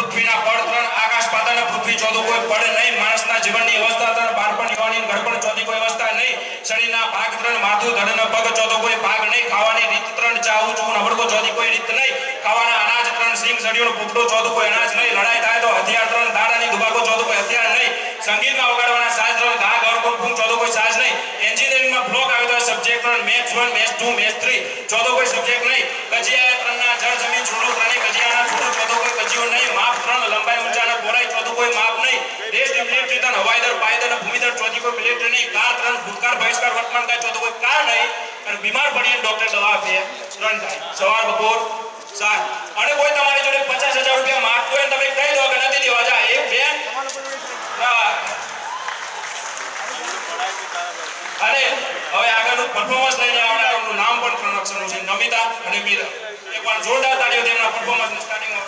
પૃથ્વીના પડ ત્રણ આકાશ પાતાળ પૃથ્વી ચોથું કોઈ પડ નહીં માણસના જીવનની અવસ્થા ત્રણ બાળપણ યુવાની ઘડપણ ચોથી કોઈ અવસ્થા નહીં શરીરના ભાગ ત્રણ માથું ધડનો પગ ચોથો કોઈ ભાગ નહીં ખાવાની રીત ત્રણ ચાવું ચૂ નવડકો ચોથી કોઈ રીત નહીં ખાવાના અનાજ ત્રણ સિંગ સડિયોનો પોપડો ચોથું કોઈ અનાજ નહીં લડાઈ થાય તો હથિયાર ત્રણ દાડાની દુબાકો ચોથું કોઈ હથિયાર નહીં સંગીતમાં વગાડવાના સાજ ત્રણ ઘા ગળ ફૂંક ચોથો કોઈ સાજ નહીં એન્જિનિયરિંગમાં બ્લોક આવ્યો તો સબ્જેક્ટ ત્રણ મેથ્સ 1 મેથ્સ 2 મેથ્સ 3 ચોથો કોઈ સબ્જેક્ટ નહીં કજિયા ત્રણના જળ જમીન છોડો ત્રણે કજિયાના છોડો ચોથો કોઈ કજિયો નહીં માપ ત્રણ લંબાઈ ઊંચાના પહોળાઈ ચોથું કોઈ માપ નહીં દેશ મિલિટરી ત્રણ હવાઈદર પાયદર ભૂમિદર ચોથી કોઈ મિલિટરી નહીં કાર ત્રણ ભૂતકાળ બહિષ્કાર વર્તમાન કાળ ચોથો કોઈ કાર નહીં અને બીમાર પડીએ ડોક્ટર દવા આપે ત્રણ ટાઈમ સવાર બપોર સાંજ અને કોઈ તમારી જોડે 50,000 રૂપિયા માંગતો હોય તમે કહી દો કે નથી દેવા જા એક બેન અને હવે આગળનું પરફોર્મન્સ લઈને આવનારનું નામ પણ ત્રણ અક્ષરનું છે નમિતા અને મીરા એક વાર જોરદાર તાળીઓ તેમના પરફોર્મન્સની સ્ટાર્ટિંગમાં